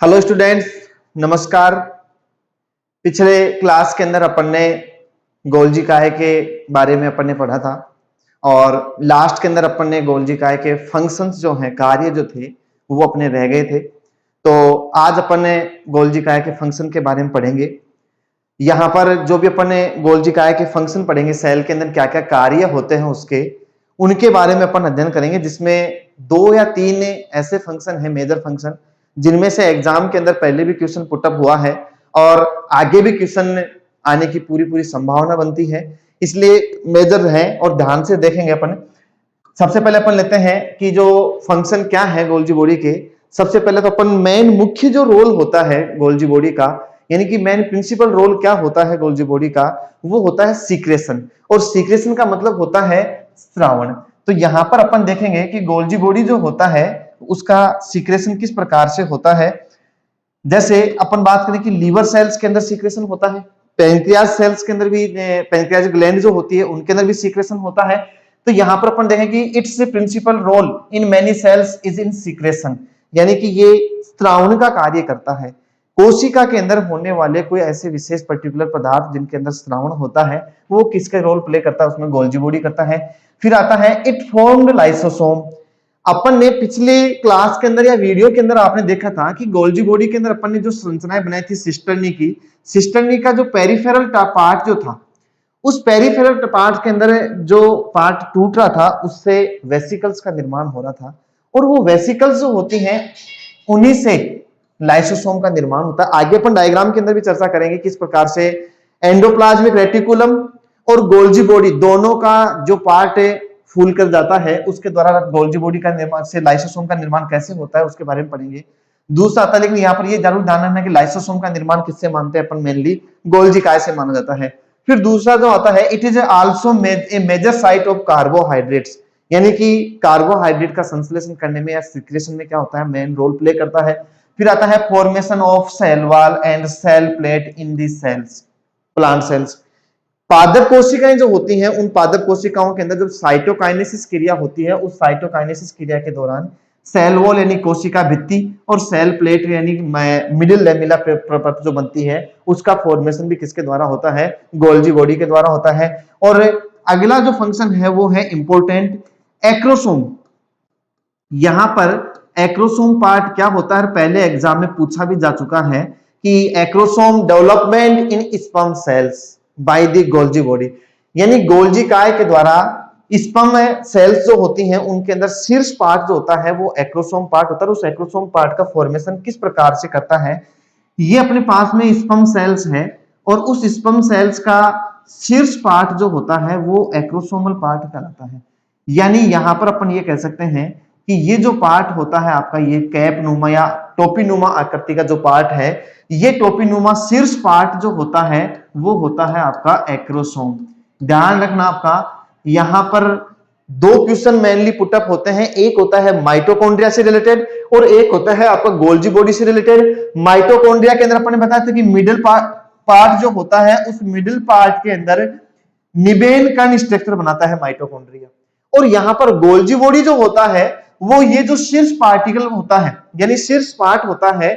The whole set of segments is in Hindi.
हेलो स्टूडेंट्स, नमस्कार। पिछले क्लास के अंदर अपन ने गोल्जी काहे के बारे में अपन ने पढ़ा था और लास्ट के अंदर अपन ने गोल्जी काहे के फंक्शंस जो हैं, कार्य जो थे वो अपने रह गए थे। तो आज अपन ने गोल्जी काहे के फंक्शन के बारे में पढ़ेंगे। यहाँ पर जो भी अपन ने गोल्जी काहे के फंक्शन पढ़ेंगे, सेल के अंदर क्या क्या कार्य होते हैं उसके, उनके बारे में अपन अध्ययन करेंगे, जिसमें 2 या 3 ऐसे फंक्शन है, मेजर फंक्शन, जिनमें से एग्जाम के अंदर पहले भी क्वेश्चन पुटअप हुआ है और आगे भी क्वेश्चन आने की पूरी पूरी संभावना बनती है, इसलिए मेजर है और ध्यान से देखेंगे अपन। सबसे पहले अपन लेते हैं कि जो फंक्शन क्या है गोल्जी बॉडी के। सबसे पहले तो अपन मेन मुख्य जो रोल होता है गोल्जी बॉडी का, यानी कि मेन प्रिंसिपल रोल क्या होता है गोल्जी बॉडी का, वो होता है सीक्रेशन। और सीक्रेशन का मतलब होता है स्रावण। तो यहां पर अपन देखेंगे कि गोल्जी बॉडी जो होता है उसका सीक्रेशन किस प्रकार से होता है। जैसे अपन बात करें कि लीवर सेल्स के अंदर सीक्रेशन होता है, पैंक्रियास सेल्स के अंदर भी, पैंक्रियास ग्लैंड जो होती है उनके अंदर भी सीक्रेशन होता है। तो यहां पर अपन देखें कि its principal role in many cells is in secretion, यानी कि ये स्रावण का कार्य करता है। कोशिका के अंदर होने वाले कोई ऐसे विशेष पर्टिकुलर पदार्थ जिनके अंदर स्रावण होता है, वो किसका रोल प्ले करता है, उसमें गोल्जी बॉडी करता है। फिर आता है इट फॉर्म्ड लाइसोसोम। अपन ने पिछले क्लास के अंदर या वीडियो के अंदर आपने देखा था कि गोल्जी बॉडी के अंदर अपन ने जो संरचनाएं बनाई थी सिस्टर्नी का जो पेरिफेरल पार्ट जो था, उस पेरिफेरल पार्ट के अंदर जो पार्ट टूट रहा था उससे वेसिकल्स का निर्माण हो रहा था, और वो वेसिकल्स जो होती हैं उन्हीं से लाइसोसोम का निर्माण होता है। आगे अपन डायग्राम के अंदर भी चर्चा करेंगे किस प्रकार से एंडोप्लाज्मिक रेटिकुलम और गोल्जी बॉडी दोनों का जो पार्ट है फूल कर जाता है, उसके द्वारा गोल्जी बॉडी का निर्माण से लाइसोसोम का निर्माण कैसे होता है उसके बारे में पढ़ेंगे। दूसरा आता है, लेकिन यहाँ पर ये जरूर ध्यान रखना कि लाइसोसोम का निर्माण किससे मानते हैं अपन, मेनली गोल्जी काय से माना जाता है। फिर दूसरा जो आता है, it is also a major site of carbohydrates, यानी कि कार्बोहाइड्रेट का संश्लेषण करने में या सिक्रेशन में क्या होता है, मेन रोल प्ले करता है। फिर आता है formation of cell wall and cell plate in the cells, plant cells. पादप कोशिकाएं जो होती हैं, उन पादप कोशिकाओं के अंदर जब साइटोकाइनेसिस क्रिया होती है, उस साइटोकाइनेसिस क्रिया के दौरान सेल वॉल यानी कोशिका भित्ति और सेल प्लेट यानी मिडिल लेमिला परत जो बनती है, उसका फॉर्मेशन भी किसके द्वारा होता है, गोल्जी बॉडी के द्वारा होता है। और अगला जो फंक्शन है वो है इंपॉर्टेंट एक्रोसोम। यहां पर एक्रोसोम पार्ट क्या होता है, पहले एग्जाम में पूछा भी जा चुका है कि acrosome development in sperm sales by the Golgi body, यानी गोल्जी काय के द्वारा स्पर्म सेल्स जो होती हैं उनके अंदर शीर्ष पार्ट जो होता है वो एक्रोसोम पार्ट होता है। उस एक्रोसोम पार्ट का फॉर्मेशन किस प्रकार से करता है, ये अपने पास में स्पर्म सेल्स है और उस स्पर्म सेल्स का शीर्ष पार्ट जो होता है वो एक्रोसोमल पार्ट कहलाता है। यानी यहां पर अपन ये कह सकते हैं कि ये जो पार्ट होता है आपका, ये कैप नुमा या टोपीनुमा आकृति का जो पार्ट है, ये टोपीनुमा शीर्ष पार्ट जो होता है वो होता है आपका एक्रोसोम। ध्यान रखना आपका, यहां पर 2 क्वेश्चन मेनली पुटअप होते हैं, एक होता है माइटोकॉन्ड्रिया से रिलेटेड और एक होता है आपका गोल्जी बॉडी से रिलेटेड। माइटोकॉन्ड्रिया के अंदर अपन ने बताया था कि मिडिल पार्ट जो होता है, उस मिडिल पार्ट के अंदर निबेन कण स्ट्रक्चर बनाता है माइटोकॉन्ड्रिया। और यहां पर गोल्जी बॉडी जो होता है वो ये जो शीर्ष पार्टिकल होता है, यानी शीर्ष पार्ट होता है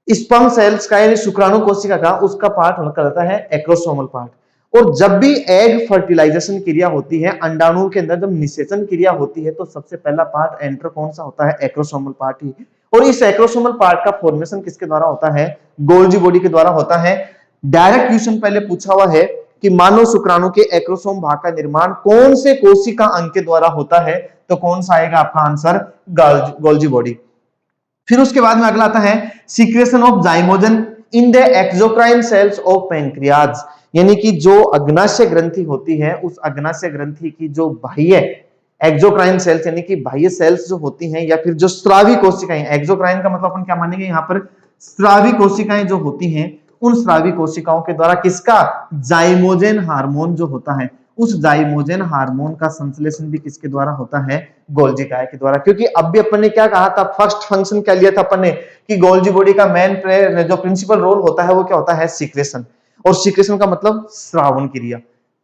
स्पर्म सेल्स का यानी शुक्राणु कोशिका का, उसका पार्ट होकर रहता है एक्रोसोमल पार्ट। और जब भी एग फर्टिलाइजेशन क्रिया होती है, अंडाणु के अंदर जब निषेचन क्रिया होती है, तो सबसे पहला पार्ट एंटर कौन सा होता है, एक्रोसोमल पार्ट ही। और इस एक्रोसोमल पार्ट का फॉर्मेशन किसके द्वारा होता है, गोल्जी बॉडी के द्वारा होता है। डायरेक्ट क्वेश्चन पहले पूछा हुआ है कि मानव शुक्राणु के एक्रोसोम भाग का निर्माण कौन से कोशिका अंग के द्वारा होता है, तो कौन सा आएगा आपका आंसर, गोल्जी बॉडी। फिर उसके बाद में अगला आता है secretion of zymogen in the exocrine cells of pancreas, यानी कि जो अग्नाशय ग्रंथि होती है, उस अग्नाशय ग्रंथि की जो बाह्य एक्सोक्राइन सेल्स यानी कि बाह्य सेल्स जो होती हैं, या फिर जो स्रावी कोशिकाएं, एक्सोक्राइन का मतलब अपन क्या मानेंगे यहाँ पर, स्रावी कोशिकाएं जो होती हैं, उन स्रावी कोशिकाओं के द्वारा किसका, जाइमोजन हार्मोन जो होता है, उस जाइमोजन हार्मोन का संश्लेषण भी किसके द्वारा होता है, गोल्जी काय के द्वारा। क्योंकि अब भी अपन ने क्या कहा था, फर्स्ट फंक्शन क्या लिया था अपन ने कि गोल्जी बॉडी का मेन जो प्रिंसिपल रोल होता है वो क्या होता है, सीक्रेशन। और सीक्रेशन का मतलब स्रावण क्रिया,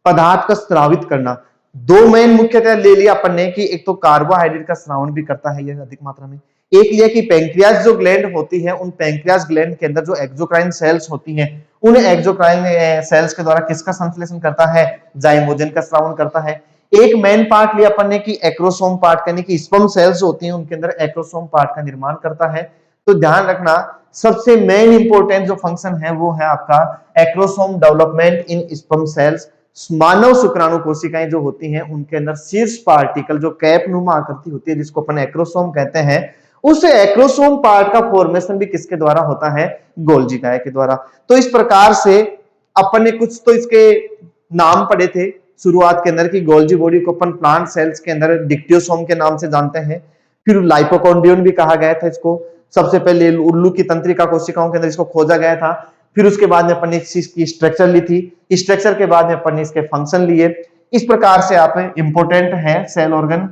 पदार्थ का स्रावित करना। 2 मेन मुख्यतः ले लिया अपन ने कि एक तो कार्बोहाइड्रेट का स्रावण भी करता है यह अधिक मात्रा में, एक लिया कि पैंक्रियाज जो ग्लैंड होती है, उन पैंक्रियाज ग्लैंड के अंदर जो एक्सोक्राइन सेल्स होती हैं, उन एक्सोक्राइन सेल्स के द्वारा किसका संश्लेषण करता है, जाइमोजन का स्रावन करता है। एक मेन पार्ट लिया अपन ने कि एक्रोसोम पार्ट, यानी कि स्पर्म सेल्स होती हैं उनके अंदर एक्रोसोम पार्ट का निर्माण करता है। तो ध्यान रखना सबसे मेन इंपॉर्टेंट जो फंक्शन है वो है आपका acrosome development in sperm cells. मानव शुक्राणु कोशिकाएं जो होती हैं उनके अंदर शीर्ष पार्टिकल जो कैप नुमा आकृति होती है जिसको अपन एक्रोसोम कहते हैं, उस एक्रोसोम पार्ट का फॉर्मेशन भी किसके द्वारा होता है, गोल्जी काय के द्वारा। तो इस प्रकार से अपन ने कुछ तो इसके नाम पढ़े थे शुरुआत के अंदर कि गोल्जी बॉडी को अपन प्लांट सेल्स के अंदर डिक्टियोसोम के नाम से जानते हैं, फिर लाइपोकॉन्ड्रियन भी कहा गया था इसको, सबसे पहले उल्लू की तंत्रिका कोशिकाओं के अंदर इसको खोजा गया था, फिर उसके बाद में अपन ने इसकी स्ट्रक्चर ली थी, स्ट्रक्चर के बाद में अपन ने इसके फंक्शन लिए। इस प्रकार से आप इंपोर्टेंट है सेल ऑर्गन।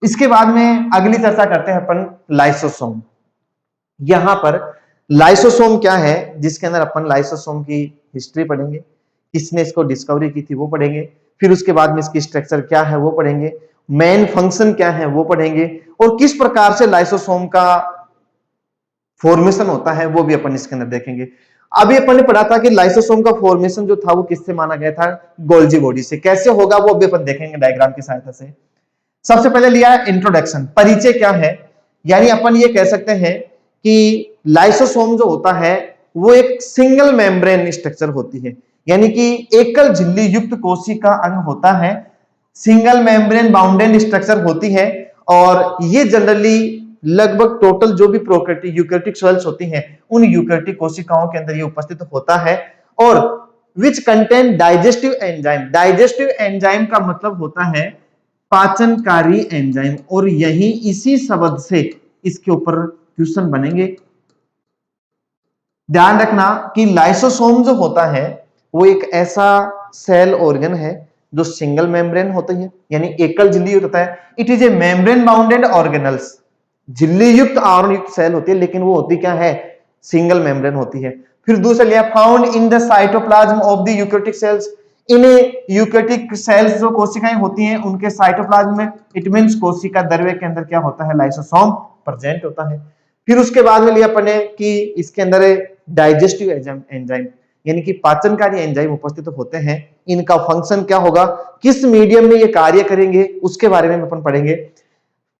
इसके बाद में अगली चर्चा करते हैं अपन लाइसोसोम। यहां पर लाइसोसोम क्या है, जिसके अंदर अपन लाइसोसोम की हिस्ट्री पढ़ेंगे, किसने इसको डिस्कवरी की थी वो पढ़ेंगे, फिर उसके बाद में इसकी स्ट्रक्चर क्या है वो पढ़ेंगे, मेन फंक्शन क्या है वो पढ़ेंगे, और किस प्रकार से लाइसोसोम का फॉर्मेशन होता है वो भी अपन इसके अंदर देखेंगे। अभी अपन ने पढ़ा था कि लाइसोसोम का फॉर्मेशन जो था वो किससे माना गया था, गोल्जी बॉडी से। कैसे होगा वो अभी अपन देखेंगे डायग्राम की सहायता से। सबसे पहले लिया इंट्रोडक्शन, परिचय क्या है, यानी अपन ये कह सकते हैं कि लाइसोसोम जो होता है वो एक सिंगल मेम्ब्रेन स्ट्रक्चर होती है, यानी कि एकल झिल्ली युक्त कोशिका अंग होता है, सिंगल मेम्ब्रेन बाउंडेड स्ट्रक्चर होती है, और ये जनरली लगभग टोटल जो भी प्रोकैरियोटिक यूकैरियोटिक सेल्स होती हैं उन यूकैरियोटिक कोशिकाओं के अंदर ये उपस्थित होता है, और which contain digestive enzyme. Digestive enzyme का मतलब होता है पाचनकारी एंजाइम, और यही इसी शब्द से इसके ऊपर क्वेश्चन बनेंगे। ध्यान रखना कि लाइसोसोम जो होता है वो एक ऐसा सेल ऑर्गन है जो सिंगल मेम्ब्रेन होती है, यानी एकल झिल्ली होता है। It is a membrane bounded organelles, झिल्ली युक्त आवरण युक्त सेल होती है, लेकिन वो होती क्या है, सिंगल मेम्ब्रेन होती है। फिर दूसरा लिया found in the cytoplasm of the eukaryotic cells. In eukaryotic cells जो कोशिकाएं होती हैं उनके साइटोप्लाज्म में, इट मींस कोशिका द्रव्य के अंदर क्या होता है, लाइसोसोम प्रेजेंट होता है। फिर उसके बाद में लिया अपने कि इसके अंदर डाइजेस्टिव एंजाइम यानी कि पाचनकारी एंजाइम उपस्थित होते हैं। इनका फंक्शन क्या होगा, किस मीडियम में ये कार्य करेंगे, उसके बारे में अपन पढ़ेंगे।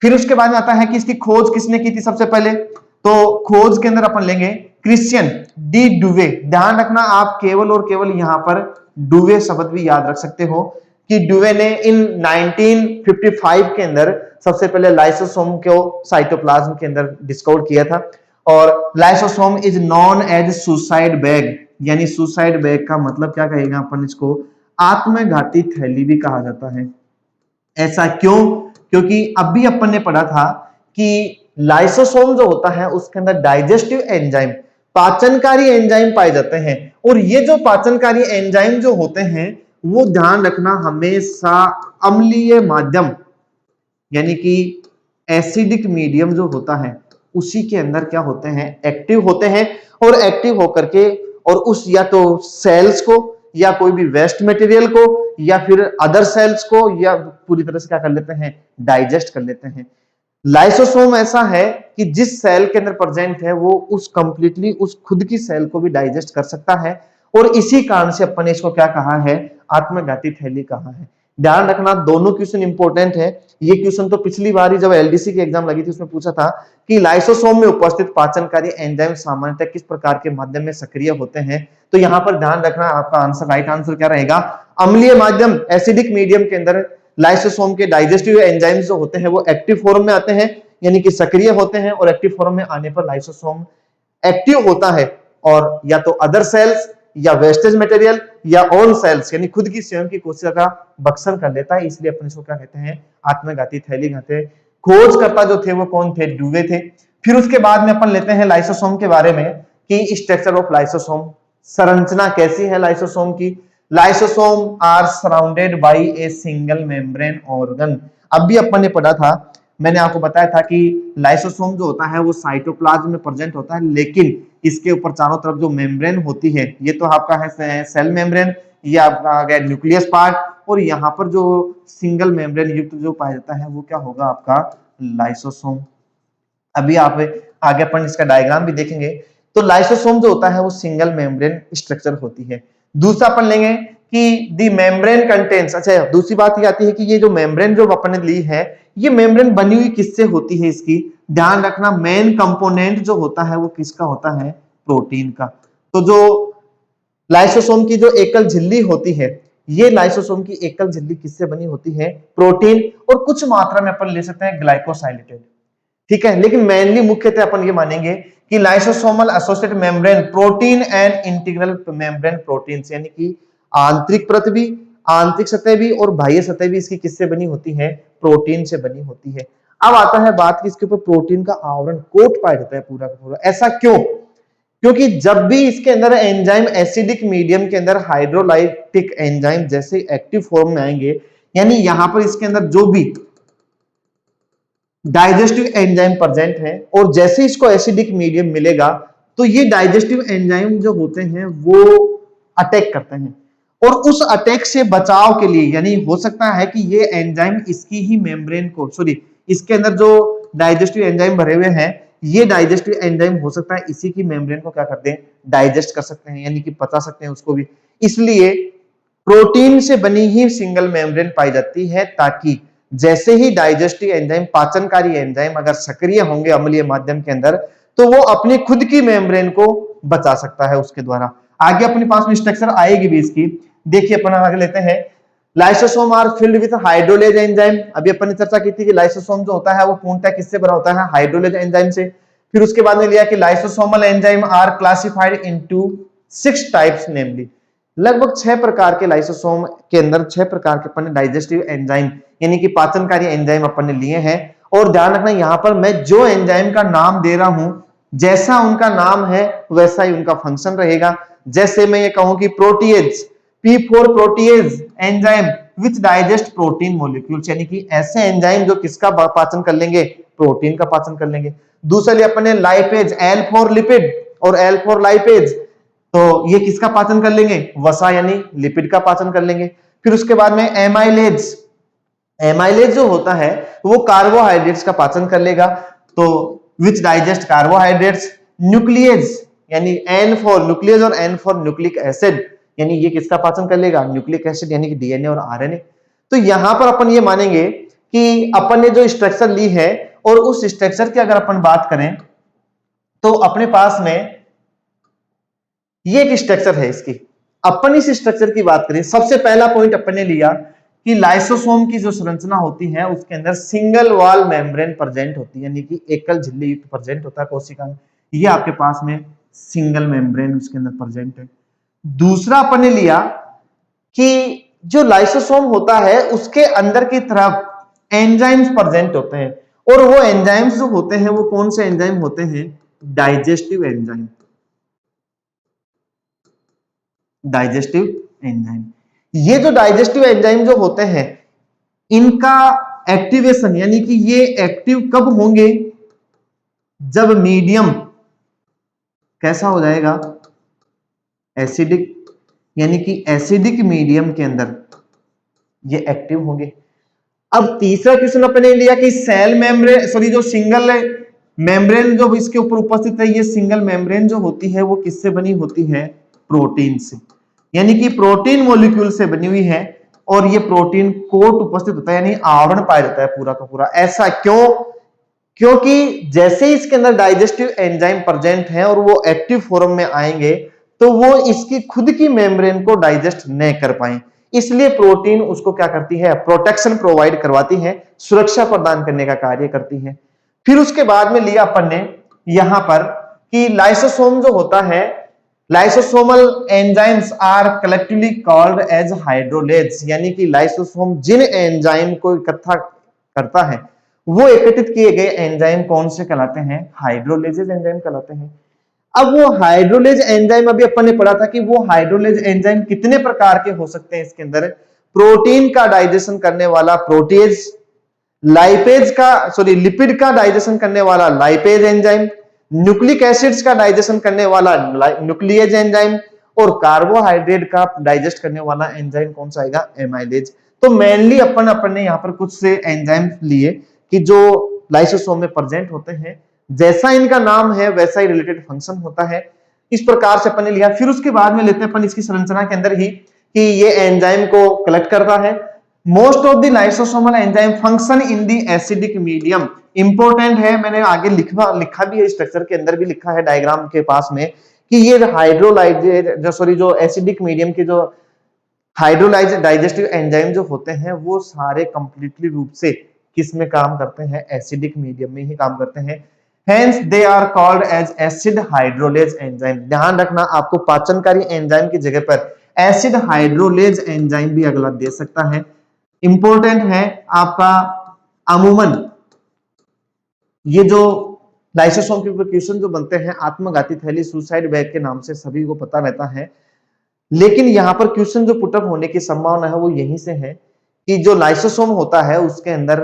फिर उसके बाद में आता है कि इसकी खोज किसने की थी सबसे पहले, तो खोज के अंदर अपन लेंगे क्रिश्चियन डी डुवे। ध्यान रखना आप केवल और केवल यहां पर डुवे शब्द भी याद रख सकते हो कि डुवे ने इन 1955 के अंदर सबसे पहले लाइसोसोम को साइटोप्लाज्म के अंदर डिस्कवर किया था। और lysosome is known as suicide bag, यानी सुसाइड बैग का मतलब क्या कहेगा अपन इसको, आत्मघाती थैली भी कहा जाता है। ऐसा क्यों, क्योंकि अभी अपन ने पढ़ा था कि लाइसोसोम जो होता है उसके अंदर डाइजेस्टिव एंजाइम, पाचनकारी एंजाइम पाए जाते हैं, और ये जो पाचनकारी एंजाइम जो होते हैं वो ध्यान रखना हमेशा अम्लीय माध्यम यानी कि एसिडिक मीडियम जो होता है उसी के अंदर क्या होते हैं, एक्टिव होते हैं, और एक्टिव होकर के और उस या तो सेल्स को या कोई भी वेस्ट मटेरियल को या फिर अदर सेल्स को या पूरी तरह से क्या कर लेते हैं, डाइजेस्ट कर लेते हैं। लाइसोसोम ऐसा है कि जिस सेल के अंदर प्रेजेंट है वो उस कंप्लीटली उस खुद की सेल को भी डाइजेस्ट कर सकता है, और इसी कारण से अपन ने इसको क्या कहा है, आत्मघाती थैली कहा है। ध्यान रखना दोनों क्वेश्चन इंपॉर्टेंट है। ये क्वेश्चन तो पिछली बार ही जब एलडीसी की एग्जाम लगी थी उसमें पूछा था कि लाइसोसोम में उपस्थित पाचनकारी एंजाइम सामान्यतः किस प्रकार के माध्यम में सक्रिय होते हैं। तो यहां पर ध्यान रखना आपका आंसर, राइट आंसर क्या रहेगा, अम्लीय माध्यम एसिडिक मीडियम के अंदर लाइसोसोम के डाइजेस्टिव एंजाइम्स जो होते हैं वो एक्टिव फॉर्म में आते हैं, यानी कि सक्रिय होते हैं, और एक्टिव फॉर्म में आने पर लाइसोसोम एक्टिव होता है और या तो अदर सेल्स या वेस्टेज मटेरियल या ओन सेल्स यानी खुद की स्वयं की कोशिका का भक्षण कर लेता है। इसलिए अपन इसको क्या कहते हैं, आत्मघाती थैली कहते हैं। खोजकर्ता जो थे वो कौन थे, डुवे थे। फिर उसके बाद में अपन लेते हैं लाइसोसोम के बारे में कि स्ट्रक्चर ऑफ लाइसोसोम, संरचना कैसी है लाइसोसोम की। Lysosome are surrounded by a single membrane organ. अब भी अपन ने पढ़ा था, मैंने आपको बताया था कि लाइसोसोम जो होता है वो साइटोप्लाज्म में प्रेजेंट होता है, लेकिन इसके ऊपर चारों तरफ जो मेम्ब्रेन होती है, ये तो आपका है सेल मेम्ब्रेन, ये आपका आ गया न्यूक्लियस पार्ट, और यहाँ पर जो सिंगल मेम्ब्रेन युक्त जो पाया जाता है वो क्या होगा आपका लाइसोसोम। अभी आप आगे अपन इसका डायग्राम भी देखेंगे। तो लाइसोसोम जो होता है वो सिंगल मेम्ब्रेन स्ट्रक्चर होती है। दूसरा अपन लेंगे कि दी मेम्ब्रेन कंटेंट्स, अच्छा दूसरी बात ये आती है कि ये जो मेम्ब्रेन जो अपन ने ली है, ये मेम्ब्रेन बनी हुई किससे होती है, इसकी ध्यान रखना मेन कंपोनेंट जो होता है वो किसका होता है, प्रोटीन का। तो जो लाइसोसोम की जो एकल झिल्ली होती है, ये लाइसोसोम की एकल झिल्ली किससे बनी होती है, प्रोटीन और कुछ मात्रा में अपन ले सकते हैं ग्लाइकोसाइलेटेड, ठीक है। लेकिन मेनली मुख्यतः अपन ये मानेंगे कि lysosomal associated membrane protein and integral membrane proteins, यानी कि आंतरिक परत भी, आंतरिक सतह भी और बाह्य सतह भी इसकी किससे बनी होती है, प्रोटीन से बनी होती है। अब आता है बात कि इसके ऊपर प्रोटीन का आवरण कोट पाया जाता है पूरा का पूरा। ऐसा क्यों? क्योंकि जब भी इसके अंदर एंजाइम एसिडिक मीडियम के अंदर हाइड्रोलाइटिक एंजाइम जैसे एक्टिव फॉर्म में आएंगे, यानी यहां पर इसके अंदर जो भी डाइजेस्टिव एंजाइम प्रेजेंट है और जैसे इसको एसिडिक मीडियम मिलेगा तो ये डाइजेस्टिव एंजाइम जो होते हैं वो अटैक करते हैं, और उस अटैक से बचाव के लिए, यानी हो सकता है कि ये एंजाइम इसकी ही मेम्ब्रेन को, सॉरी इसके अंदर जो डाइजेस्टिव एंजाइम भरे हुए हैं, ये डाइजेस्टिव एंजाइम हो सकता है इसी की मेम्ब्रेन को क्या करते हैं, डाइजेस्ट कर सकते हैं, यानी कि पचा सकते हैं उसको भी। इसलिए प्रोटीन से बनी ही सिंगल मेम्ब्रेन पाई जाती है, ताकि जैसे ही डाइजेस्टिव एंजाइम, पाचनकारी एंजाइम अगर सक्रिय होंगे अम्लीय माध्यम के अंदर, तो वो अपनी खुद की मेम्ब्रेन को बचा सकता है उसके द्वारा। आगे अपने पास में स्ट्रक्चर आएगी भी इसकी, देखिए अपन आगे लेते हैं। Lysosome are filled with hydrolase enzyme. अभी अपन ने चर्चा की थी कि लाइसोसोम जो होता है वो पूर्णतः किससे भरा होता है, हाइड्रोलेज एंजाइम से। फिर उसके बाद में लिया कि lysosomal enzyme are classified into 6 types, namely लगभग 6 प्रकार के लाइसोसोम के अंदर 6 प्रकार के अपन ने डाइजेस्टिव एंजाइम यानी कि पाचनकारी एंजाइम अपन ने लिए हैं। और ध्यान रखना यहां पर मैं जो एंजाइम का नाम दे रहा हूं, जैसा उनका नाम है वैसा ही उनका फंक्शन रहेगा। जैसे मैं ये कहूं कि protease, P4 protease enzyme which digest protein molecules, यानी कि ऐसे एंजाइम जो किसका पाचन कर लेंगे, प्रोटीन का पाचन कर लेंगे। दूसरे अपने लाइपेज, L4 लिपिड और L4 लाइपेज, तो ये किसका पाचन कर लेंगे, वसा यानी लिपिड का पाचन कर लेंगे। फिर उसके बाद में एमाइलेज, एमाइलेज जो होता है वो कार्बोहाइड्रेट्स का पाचन कर लेगा, तो विच डाइजेस्ट कार्बोहाइड्रेट्स। न्यूक्लियस यानी N4 न्यूक्लियस और N4 न्यूक्लिक एसिड, यानी ये किसका पाचन कर लेगा, न्यूक्लिक एसिड यानी कि डीएनए और आरएनए। तो यहां पर अपन ये मानेंगे कि अपन ने जो स्ट्रक्चर ली है और उस स्ट्रक्चर की अगर अपन बात करें तो अपने पास में ये एक स्ट्रक्चर है इसकी। अपन इस स्ट्रक्चर की बात करें, सबसे पहला पॉइंट अपन ने लिया कि लाइसोसोम की जो संरचना होती है उसके अंदर सिंगल वॉल मेम्ब्रेन प्रेजेंट होती है, यानी कि एकल झिल्ली युक्त प्रेजेंट होता है कोशिका में। ये आपके पास में सिंगल मेम्ब्रेन उसके अंदर प्रेजेंट है। दूसरा अपन ने लिया कि जो लाइसोसोम होता है उसके अंदर की तरफ एंजाइम्स प्रेजेंट होते हैं, और वो एंजाइम्स जो होते हैं वो कौन से एंजाइम होते हैं, डाइजेस्टिव एंजाइम, डाइजेस्टिव एंजाइम। ये जो डाइजेस्टिव एंजाइम जो होते हैं इनका एक्टिवेशन, यानी कि ये एक्टिव कब होंगे, जब मीडियम कैसा हो जाएगा, एसिडिक, यानी कि एसिडिक मीडियम के अंदर ये एक्टिव होंगे। अब तीसरा क्वेश्चन अपने लिया कि सेल मेम्ब्रेन, सॉरी जो सिंगल मेम्ब्रेन जो इसके ऊपर उपस्थित है, ये सिंगल मेम्ब्रेन जो होती है वो किससे बनी होती है, प्रोटीन से, यानी कि प्रोटीन मॉलिक्यूल से बनी हुई है, और ये प्रोटीन कोट उपस्थित होता है यानी आवरण पाया जाता है पूरा का पूरा। ऐसा क्यों, क्योंकि जैसे इसके अंदर डाइजेस्टिव एंजाइम प्रेजेंट है और वो एक्टिव फॉर्म में आएंगे तो वो इसकी खुद की मेम्ब्रेन को डाइजेस्ट नहीं कर पाए, इसलिए प्रोटीन उसको क्या करती है, प्रोटेक्शन प्रोवाइड करवाती है, सुरक्षा प्रदान करने का कार्य करती है। फिर उसके बाद में लिया अपन ने यहां पर कि लाइसोसोम जो होता है, lysosomal enzymes are collectively called as hydrolase, यानी कि लाइसोसोम जिन एंजाइम को इकट्ठा करता है वो एकत्रित किए गए एंजाइम कौन से कहलाते हैं, हाइड्रोलेजेज एंजाइम कहलाते हैं। अब वो हाइड्रोलेज एंजाइम, अभी अपन ने पढ़ा था कि वो हाइड्रोलेज एंजाइम कितने प्रकार के हो सकते हैं इसके अंदर, प्रोटीन का डाइजेशन करने वाला प्रोटीज, लाइपेज का, सॉरी लिपिड का डाइजेशन करने वाला लाइपेज एंजाइम, न्यूक्लिक एसिड्स का डाइजेशन करने वाला न्यूक्लियेज एंजाइम, और कार्बोहाइड्रेट का डाइजेस्ट करने वाला एंजाइम कौन सा आएगा, एमाइलेज। तो मेनली अपन ने यहाँ पर कुछ से एंजाइम लिए कि जो लाइसोसोम में प्रेजेंट होते हैं, जैसा इनका नाम है वैसा ही रिलेटेड फंक्शन होता है। इस प्रकार से अपन ने लिया। फिर उसके बाद में लेते हैं अपन इसकी संरचना के अंदर ही कि ये एंजाइम को कलेक्ट करता है। Most of the lysosomal enzyme function in the acidic medium. Important है, मैंने आगे लिखा भी है, स्ट्रक्चर के अंदर भी लिखा है डायग्राम के पास में कि ये हाइड्रोलाइज जो एसिडिक मीडियम के जो हाइड्रोलाइज डाइजेस्टिव एंजाइम जो होते हैं वो सारे कंप्लीटली रूप से किस में काम करते हैं, एसिडिक मीडियम में ही काम करते हैं। Hence they are called as acid hydrolase enzyme. ध्यान रखना, आपको पाचनकारी एंजाइम की जगह पर एसिड हाइड्रोलेज एंजाइम भी अगला दे सकता है। इंपॉर्टेंट है आपका, अमूमन ये जो लाइसोसोम के प्रोक्यूशन जो बनते हैं आत्मघाती थैली, सुसाइड बैग के नाम से सभी को पता रहता है। लेकिन यहां पर क्वेश्चन जो पुटअप होने की संभावना है वो यहीं से है कि जो लाइसोसोम होता है उसके अंदर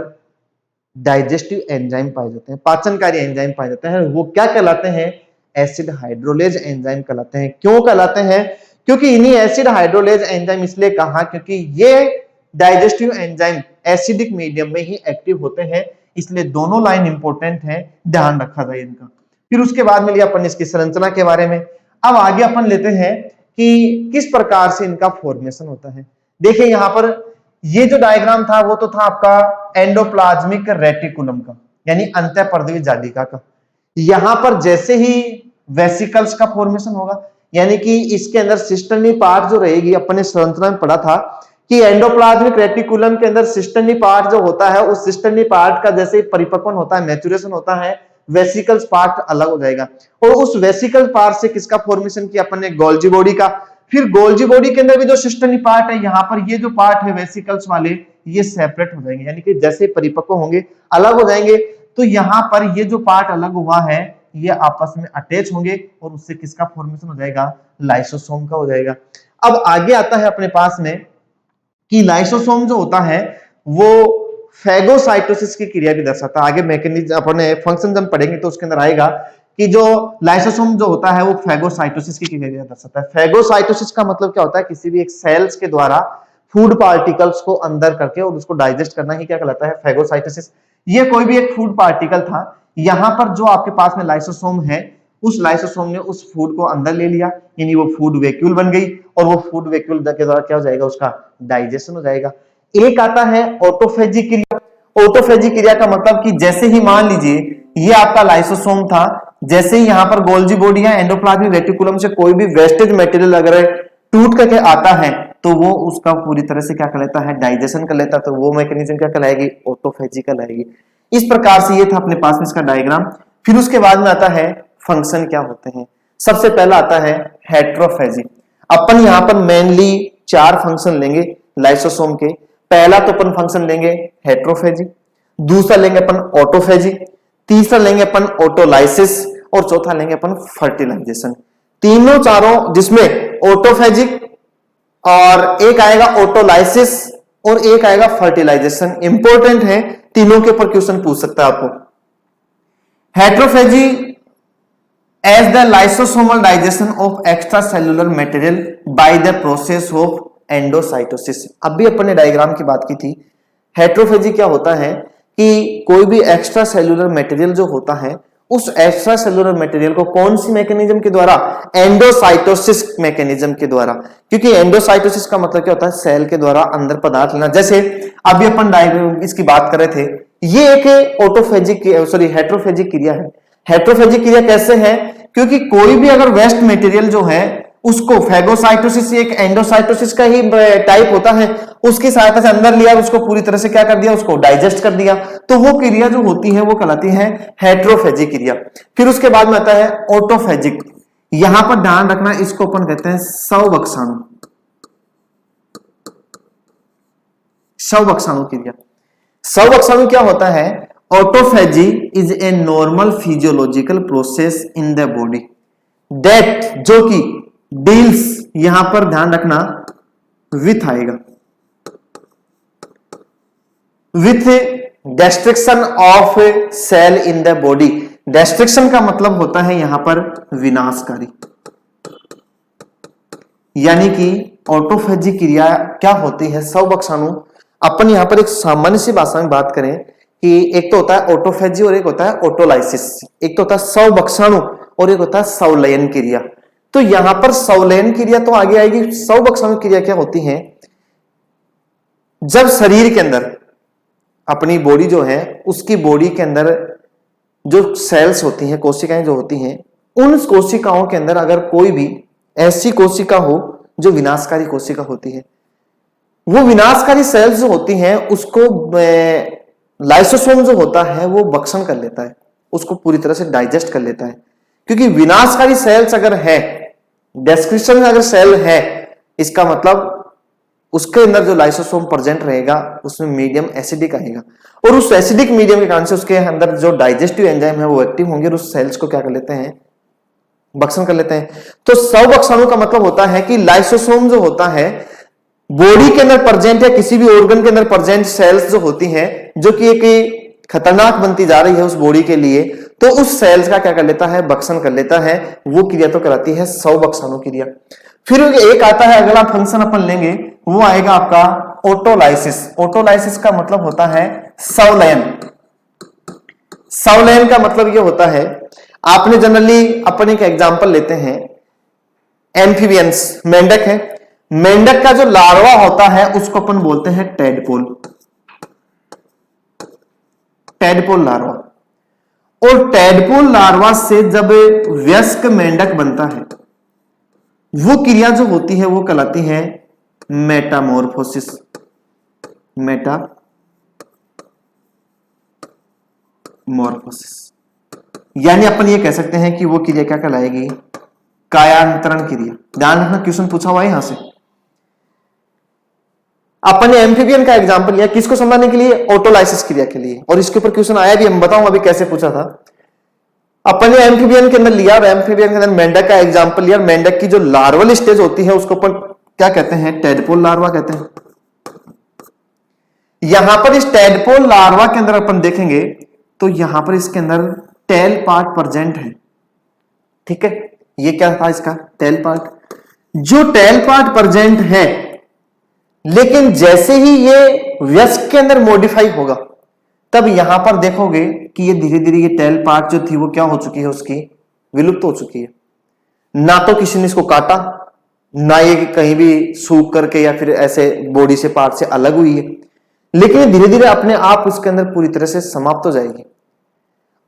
डाइजेस्टिव एंजाइम पाए जाते हैं, पाचनकारी एंजाइम पाए जाते हैं। वो क्या कहलाते हैं, एसिड हाइड्रोलेज एंजाइम कहलाते हैं। क्यों कहलाते हैं, क्योंकि इन्हीं एसिड हाइड्रोलेज एंजाइम इसलिए कहा क्योंकि ये डाइजेस्टिव एंजाइम एसिडिक मीडियम में ही एक्टिव होते हैं, इसलिए दोनों लाइन इंपॉर्टेंट है, ध्यान रखा जाए इनका। फिर उसके बाद में लिया अपन इसकी संरचना के बारे में। अब आगे अपन लेते हैं कि किस प्रकार से इनका फॉर्मेशन होता है। देखिए यहां पर ये जो डायग्राम था वो तो था आपका एंडोप्लाज्मिक रेटिकुलम का, यानी अंतःपर्दवी जालिका का। यहां पर जैसे ही वेसिकल्स का फॉर्मेशन होगा, यानी कि इसके अंदर सिस्टर्नी पार्ट जो रहेगी, अपने संरचना में पढ़ा था कि एंडोप्लाज्मिक रेटिकुलम के अंदर सिस्टर्नी पार्ट जो होता है उस सिस्टर्नी पार्ट का जैसे परिपक्वन होता है, मैच्योरेशन होता है, वेसिकल्स पार्ट अलग हो जाएगा। और उस वेसिकल पार्ट से किसका फॉर्मेशन किया अपन ने, गोल्जी बॉडी का। फिर गोल्जी बॉडी के अंदर भी जो सिस्टर्नी पार्ट है, यहाँ पर ये जो पार्ट है वेसिकल्स वाले, ये सेपरेट हो जाएंगे, यानी कि जैसे परिपक्व होंगे अलग हो जाएंगे। तो यहाँ पर ये जो पार्ट अलग हुआ है ये आपस में अटैच होंगे और उससे किसका फॉर्मेशन हो जाएगा, लाइसोसोम का हो जाएगा। अब आगे आता है अपने पास में कि लाइसोसोम जो होता है वो फैगोसाइटोसिस की क्रिया भी दर्शाता है। आगे मैकेनिज्म अपने फंक्शन जब पढ़ेंगे तो उसके अंदर आएगा कि जो लाइसोसोम जो होता है वो फैगोसाइटोसिस की क्रिया दर्शाता है। फैगोसाइटोसिस का मतलब क्या होता है, किसी भी एक सेल्स के द्वारा फूड पार्टिकल्स को अंदर करके और उसको डाइजेस्ट करना ही क्या कहलाता है, फैगोसाइटोसिस। ये कोई भी एक फूड पार्टिकल था, यहां पर जो आपके पास में लाइसोसोम है उस लाइसोसोम ने उस फूड को अंदर ले लिया, यानी वो फूड वैक्यूल बन गई और वो फूड वैक्यूल के द्वारा क्या हो जाएगा, उसका डाइजेशन हो जाएगा। एक आता है ऑटोफेजी क्रिया। ऑटोफेजी क्रिया का मतलब कि जैसे ही मान लीजिए ये आपका लाइसोसोम था, जैसे ही यहाँ पर गोल्जी बॉडी या एंडोप्लाज्मिक रेटिकुलम से कोई भी वेस्टेज मटेरियल अगर टूट करके आता है तो वो उसका पूरी तरह से क्या कर लेता है, डाइजेशन कर लेता है। तो वो मैकेनिज्म क्या कहलाएगी, ऑटोफेजी कहलाएगी। इस प्रकार से ये था अपने पास में इसका डायग्राम। फिर उसके बाद में आता है फंक्शन क्या होते हैं। सबसे पहला आता है हेट्रोफेजी। अपन यहां पर मेनली 4 फंक्शन लेंगे लाइसोसोम के। पहला तो अपन फंक्शन लेंगे हेट्रोफेजी, दूसरा लेंगे अपन ऑटोफेजी, तीसरा लेंगे अपन ऑटोलाइसिस और चौथा लेंगे अपन फर्टिलाइजेशन। तीनों चारों जिसमें ऑटोफेजिक और एक आएगा ऑटोलाइसिस और एक आएगा फर्टिलाइजेशन, इंपॉर्टेंट है, तीनों के ऊपर क्वेश्चन पूछ सकता है आपको। Heterophagy as the lysosomal digestion of extra cellular material by the process of endocytosis. अभी अपन ने डायग्राम की बात की थी। हेट्रोफेजी क्या होता है कि कोई भी एक्स्ट्रा सेलुलर मटेरियल जो होता है उस एक्स्ट्रा सेलुलर मटेरियल को कौन सी मैकेनिज्म के द्वारा, एंडोसाइटोसिस मैकेनिज्म के द्वारा। क्योंकि एंडोसाइटोसिस का मतलब क्या होता है, सेल के द्वारा अंदर पदार्थ लेना। जैसे अभी अपन डायग्राम इसकी बात कर रहे थे, ये एक ऑटोफेजिक हेट्रोफेजिक क्रिया है। हेट्रोफेजिक क्रिया कैसे है, क्योंकि कोई भी अगर वेस्ट मटेरियल जो है उसको फैगोसाइटोसिस एक एंडोसाइटोसिस का ही टाइप होता है, उसकी सहायता से अंदर लिया, उसको पूरी तरह से क्या कर दिया, उसको डाइजेस्ट कर दिया, तो वो क्रिया जो होती है वो कहलाती है हेट्रोफेजिक क्रिया। फिर उसके बाद में आता है ऑटोफेजिक। यहां पर ध्यान रखना, इसको अपन कहते हैं सवक्षाणु, सवक्षाणु क्रिया। सवक्षाणु क्या होता है, autophagy is a normal physiological process in the body that, जो कि डील्स, यहां पर ध्यान रखना विथ आएगा, with destruction of cell in the body. Destruction का मतलब होता है यहां पर विनाशकारी, यानी कि ऑटोफेजी क्रिया क्या होती है, सवक्षाणु। अपन यहां पर एक सामान्य सी भाषा में बात करें कि एक तो होता है ऑटोफेजी और एक होता है ऑटोलाइसिस। एक तो होता है स्वभक्षाणु और एक होता है संलयन क्रिया। तो यहां पर संलयन क्रिया तो आगे आएगी। स्वभक्षाणु क्रिया क्या होती है? जब शरीर के अंदर अपनी बॉडी जो है उसकी बॉडी के अंदर जो सेल्स होती हैं, कोशिकाएं जो होती हैं, उन कोशिकाओं के अंदर अगर कोई भी ऐसी कोशिका हो जो विनाशकारी कोशिका होती है, वो विनाशकारी सेल्स जो होती हैं उसको लाइसोसोम जो होता है वो भक्षण कर लेता है, उसको पूरी तरह से डाइजेस्ट कर लेता है। क्योंकि विनाशकारी सेल्स अगर है, डिस्क्रिप्शन में अगर सेल है, इसका मतलब उसके अंदर जो लाइसोसोम प्रेजेंट रहेगा उसमें मीडियम एसिडिक आएगा और उस एसिडिक मीडियम के कारण से उसके अंदर जो डाइजेस्टिव एंजाइम है वो एक्टिव होंगे और उस सेल्स को क्या कर लेते हैं? भक्षण कर लेते हैं। तो स्वभक्षाणु का मतलब होता है कि लाइसोसोम जो होता है बॉडी के अंदर प्रेजेंट या किसी भी ऑर्गन के अंदर प्रेजेंट सेल्स जो होती हैं जो कि एक खतरनाक बनती जा रही है उस बॉडी के लिए, तो उस सेल्स का क्या कर लेता है? भक्षण कर लेता है। वो क्रिया तो कहलाती है स्वभक्षाणु क्रिया। फिर एक आता है अगला फंक्शन अपन लेंगे, वो आएगा आपका ऑटोलाइसिस। ऑटोलाइसिस का मतलब होता है संलयन। संलयन का मतलब ये होता है, आपने जनरली अपन एक एग्जांपल लेते हैं, एम्फीबियंस, मेंढक है, मेंढक का जो लार्वा होता है उसको अपन बोलते हैं टेडपोल। Tadpole larva. और टेडपोल लार्वा से जब वयस्क मेंढक बनता है, वो क्रिया जो होती है वो कहलाती है मेटामॉर्फोसिस। मेटामॉर्फोसिस यानी अपन ये कह सकते हैं कि वो क्रिया क्या कहलाएगी? कायांतरण क्रिया। ध्यान रखना, क्वेश्चन पूछा हुआ है यहां से। अपन ने एम्फीबियन का एग्जांपल लिया किसको समझाने के लिए? ऑटोलाइसिस क्रिया के लिए। और इसके ऊपर क्वेश्चन आया भी, हम बताऊं अभी कैसे पूछा था। अपन ने एम्फीबियन के अंदर लिया और एम्फीबियन के अंदर मेंढक का एग्जांपल लिया। मेंढक की जो लार्वल स्टेज होती है उसको अपन क्या कहते हैं? टेडपोल लार्वा कहते हैं। यहां पर इस टेडपोल लार्वा के अंदर अपन देखेंगे तो यहां पर इसके अंदर टेल पार्ट प्रेजेंट है। ठीक है, ये क्या था इसका? Tail part. जो टेल पार्ट प्रेजेंट है, लेकिन जैसे ही ये वयस्क के अंदर मॉडिफाई होगा तब यहां पर देखोगे कि ये धीरे धीरे ये टेल पार्ट जो थी वो क्या हो चुकी है? उसकी विलुप्त हो चुकी है। ना तो किसी ने इसको काटा, ना ये कहीं भी सूख करके या फिर ऐसे बॉडी से पार्ट से अलग हुई है, लेकिन धीरे धीरे अपने आप उसके अंदर पूरी तरह से समाप्त हो जाएगी।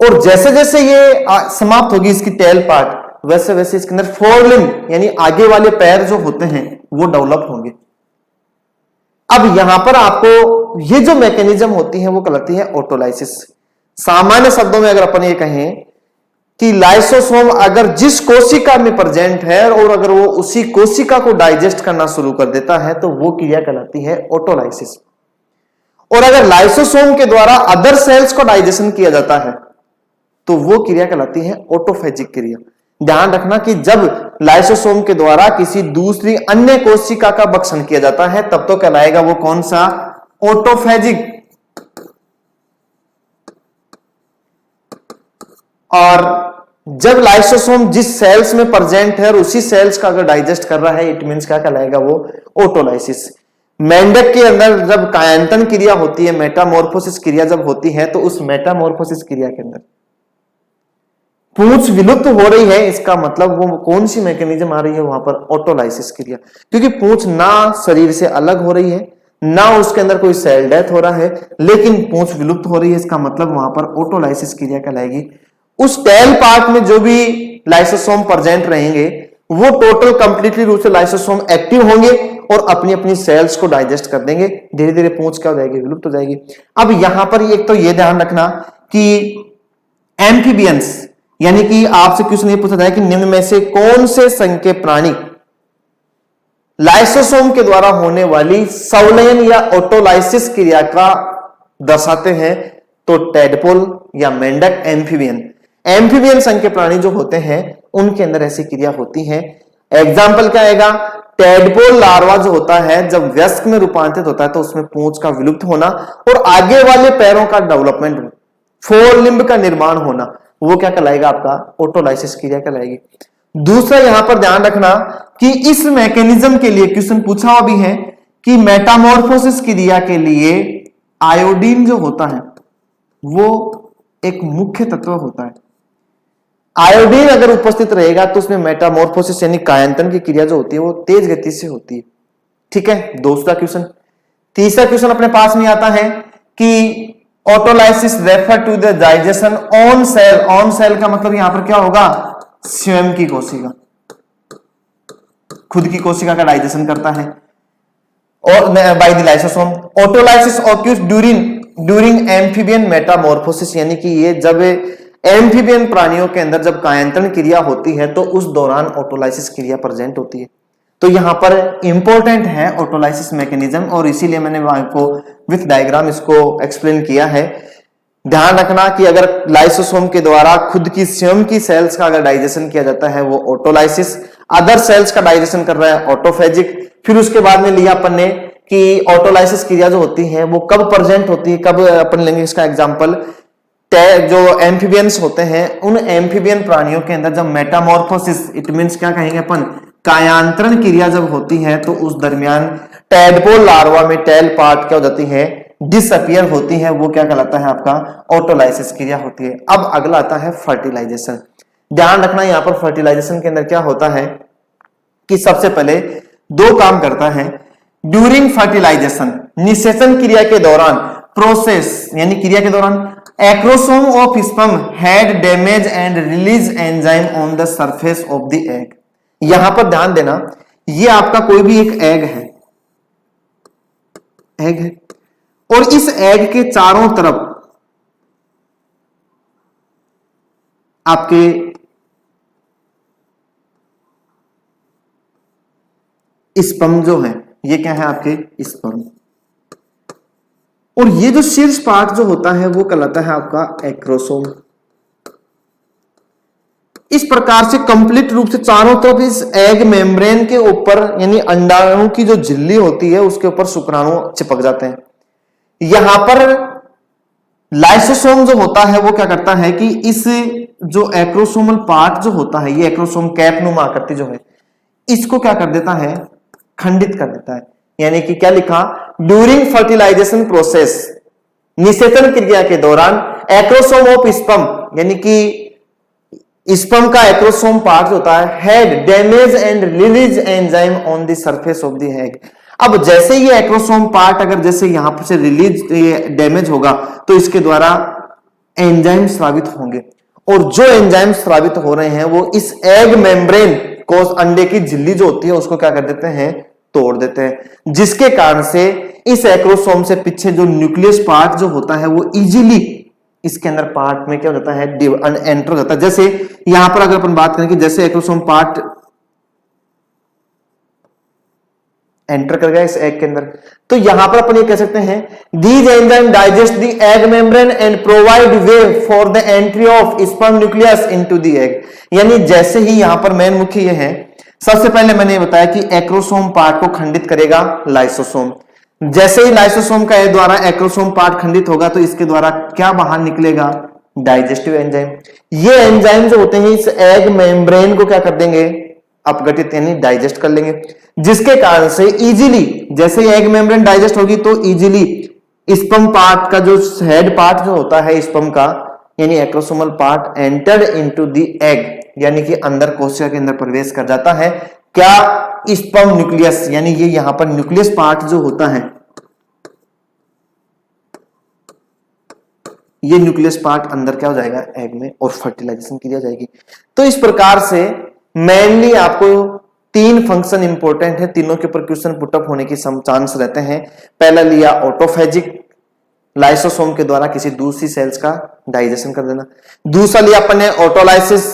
और जैसे जैसे ये समाप्त होगी इसकी टेल पार्ट, वैसे वैसे इसके अंदर फोरलिम्ब यानी आगे वाले पैर जो होते हैं वो डेवलप होंगे। अब यहां पर आपको ये जो मैकेनिज्म होती है वो कहलाती है ऑटोलाइसिस। सामान्य शब्दों में अगर अपन ये कहें कि लाइसोसोम अगर जिस कोशिका में प्रेजेंट है और अगर वो उसी कोशिका को डाइजेस्ट करना शुरू कर देता है तो वो क्रिया कहलाती है ऑटोलाइसिस। और अगर लाइसोसोम के द्वारा अदर सेल्स को डाइजेशन किया जाता है तो वो क्रिया कहलाती है ऑटोफेजिक क्रिया। ध्यान रखना कि जब लाइसोसोम के द्वारा किसी दूसरी अन्य कोशिका का भक्षण किया जाता है तब तो कहलाएगा वो कौन सा? ऑटोफेजिक। और जब लाइसोसोम जिस सेल्स में प्रेजेंट है और उसी सेल्स का अगर डाइजेस्ट कर रहा है, इट मींस क्या कहलाएगा? वो ऑटोलाइसिस। मेंढक के अंदर जब कायांतन क्रिया होती है, मेटामॉर्फोसिस क्रिया जब होती है, तो उस मेटामॉर्फोसिस क्रिया के अंदर पूंछ विलुप्त हो रही है, इसका मतलब वो कौन सी मैकेनिज्म आ रही है? वहां पर ऑटोलाइसिस क्रिया। क्योंकि पूंछ ना शरीर से अलग हो रही है, ना उसके अंदर कोई सेल डेथ हो रहा है, लेकिन पूंछ विलुप्त हो रही है, इसका मतलब वहां पर ऑटोलाइसिस क्रिया कहलाएगी। उस टेल पार्ट में जो भी लाइसोसोम प्रेजेंट रहेंगे वो टोटल कंप्लीटली रूप से लाइसोसोम एक्टिव होंगे और अपनी अपनी सेल्स को डाइजेस्ट कर देंगे। धीरे धीरे पूंछ क्या हो जाएगी? विलुप्त हो जाएगी। अब यहां पर एक तो ये ध्यान रखना कि एम्फीबियंस यानी कि आपसे क्वेश्चन ये पूछा जाए कि निम्न में से कौन से संघ के प्राणी लाइसोसोम के द्वारा होने वाली संलयन या ऑटोलाइसिस क्रिया का दर्शाते हैं, तो टेडपोल या मेंढक एम्फीबियन। एम्फीबियन संघ के प्राणी जो होते हैं उनके अंदर ऐसी क्रिया होती है। एग्जाम्पल क्या आएगा? टेडपोल लार्वा जो होता है जब वयस्क में रूपांतरित होता है तो उसमें पूंछ का विलुप्त होना और आगे वाले पैरों का डेवलपमेंट, फोर लिम्ब का निर्माण होना, वो क्या कहलाएगा? आपका ऑटोलाइसिस क्रिया कहलाएगी। दूसरा यहां पर ध्यान रखना कि इस मैकेनिज्म के लिए क्वेश्चन पूछा हुआ भी है कि मेटामॉर्फोसिस क्रिया के लिए आयोडीन जो होता है वो एक मुख्य तत्व होता है। आयोडीन अगर उपस्थित रहेगा तो उसमें मेटामॉर्फोसिस यानी कायांतरण की क्रिया जो होती है वो तेज गति से होती है। ठीक है, दूसरा क्वेश्चन। तीसरा क्वेश्चन अपने पास में आता है कि autolysis refer to the digestion on cell. On cell का मतलब यहां पर क्या होगा, स्वयं की कोशिका, खुद की कोशिका का डाइजेशन करता है और by the lysosome. Autolysis occurs during amphibian metamorphosis, यानी कि ये जब एम्फीबियन प्राणियों के अंदर जब कायांतरण क्रिया होती है तो उस दौरान ऑटोलाइसिस क्रिया प्रेजेंट होती है। तो यहां पर इंपॉर्टेंट है ऑटोलाइसिस मैकेनिज्म, और इसीलिए मैंने आपको विथ डायग्राम इसको एक्सप्लेन किया है। ध्यान रखना कि अगर लाइसोसोम के द्वारा खुद की स्वयं की सेल्स का अगर डाइजेशन किया जाता है वो ऑटोलाइसिस, अदर सेल्स का डाइजेशन कर रहा है ऑटोफेजिक। फिर उसके बाद में लिया अपन ने कि ऑटोलाइसिस क्रिया जो होती है वो कब प्रेजेंट होती है, कब अपन लेंगे इसका एग्जांपल, जो एम्फीबियंस होते हैं उन एम्फीबियन प्राणियों के अंदर जब मेटामॉर्फोसिस, इट मींस क्या कहेंगे अपन, कायांतरण क्रिया जब होती है तो उस दरमियान टैडपोल लार्वा में टेल पार्ट क्या हो जाती है, डिसअपियर होती है, वो क्या कहलाता है आपका ऑटोलाइसिस क्रिया होती है। अब अगला आता है फर्टिलाइजेशन। ध्यान रखना यहां पर फर्टिलाइजेशन के अंदर क्या होता है कि सबसे पहले दो काम करता है। ड्यूरिंग फर्टिलाइजेशन, निषेचन क्रिया के दौरान, प्रोसेस यानी क्रिया के दौरान, acrosome of sperm had damage and release enzyme on the surface of the egg. यहां पर ध्यान देना, ये आपका कोई भी एक एग है, और इस एग के चारों तरफ आपके स्पर्म जो है, ये क्या है आपके स्पर्म, और ये जो शीर्ष पार्ट जो होता है वो कहलाता है आपका एक्रोसोम। इस प्रकार से कंप्लीट रूप से चारों तरफ इस एग मेम्ब्रेन के ऊपर यानी अंडाणु की जो झिल्ली होती है उसके ऊपर शुक्राणु चिपक जाते हैं। यहां पर लाइसोसोम जो होता है वो क्या करता है कि इस जो एक्रोसोमल पार्ट जो होता है, ये एक्रोसोम कैपनुमा आकृति जो है, इसको क्या कर देता है, खंडित कर देता है। यानी कि क्या लिखा, ड्यूरिंग फर्टिलाइजेशन प्रोसेस, निषेचन क्रिया के दौरान एक्रोसोम ऑफ स्पर्म यानी कि स्पर्म का एक्रोसोम पार्ट होता है had damage and release enzyme on the surface of the egg. अब जैसे ये एक्रोसोम पार्ट अगर जैसे यहां पर से रिलीज डैमेज होगा तो इसके द्वारा एंजाइम स्रावित होंगे, और जो एंजाइम स्रावित हो रहे हैं वो इस एग मेम्ब्रेन को, अंडे की झिल्ली जो होती है उसको क्या कर देते हैं, तोड़ देते हैं, जिसके कारण से इस एक्रोसोम से पीछे जो न्यूक्लियस पार्ट जो होता है वो इजीली इसके अंदर पार्ट में क्या हो जाता है, एंटर हो जाता है। जैसे यहां पर अगर अपन बात करें कि जैसे एक्रोसोम पार्ट एंटर कर गया इस एग के अंदर, तो यहां पर अपन ये कह सकते हैं these enzyme digest the egg membrane and provide way for the entry of sperm nucleus into the egg. यानी जैसे ही यहां पर मेन मुख्य ये है, सबसे पहले मैंने बताया कि एक्रोसोम पार्ट को खंडित करेगा लाइसोसोम। जैसे ही लाइसोसोम का द्वारा एक्रोसोम पार्ट खंडित होगा तो इसके द्वारा क्या बाहर निकलेगा, डाइजेस्टिव एंजाइम। ये एंजाइम जो होते हैं इस एग मेम्ब्रेन को क्या कर देंगे, अपघटित यानी डाइजेस्ट कर लेंगे, जिसके कारण से इजीली जैसे एग मेम्ब्रेन डाइजेस्ट होगी तो इजीली स्पर्म पार्ट का जो हेड पार्ट जो होता है स्पर्म का यानी acrosomal part entered into the egg, यानी कि अंदर कोशिका के अंदर प्रवेश कर जाता है। क्या, स्पर्म न्यूक्लियस, यानी ये यहां पर न्यूक्लियस पार्ट जो होता है, ये न्यूक्लियस पार्ट अंदर क्या हो जाएगा, एग में, और फर्टिलाइजेशन की जाएगी। तो इस प्रकार से मेनली आपको तीन फंक्शन इंपॉर्टेंट है, तीनों के ऊपर क्वेश्चन पुटअप होने की चांस रहते हैं। पहला लिया ऑटोफेजिक, लाइसोसोम के द्वारा किसी दूसरी सेल्स का डाइजेशन कर देना। दूसरा लिया अपन ने ऑटोलाइसिस,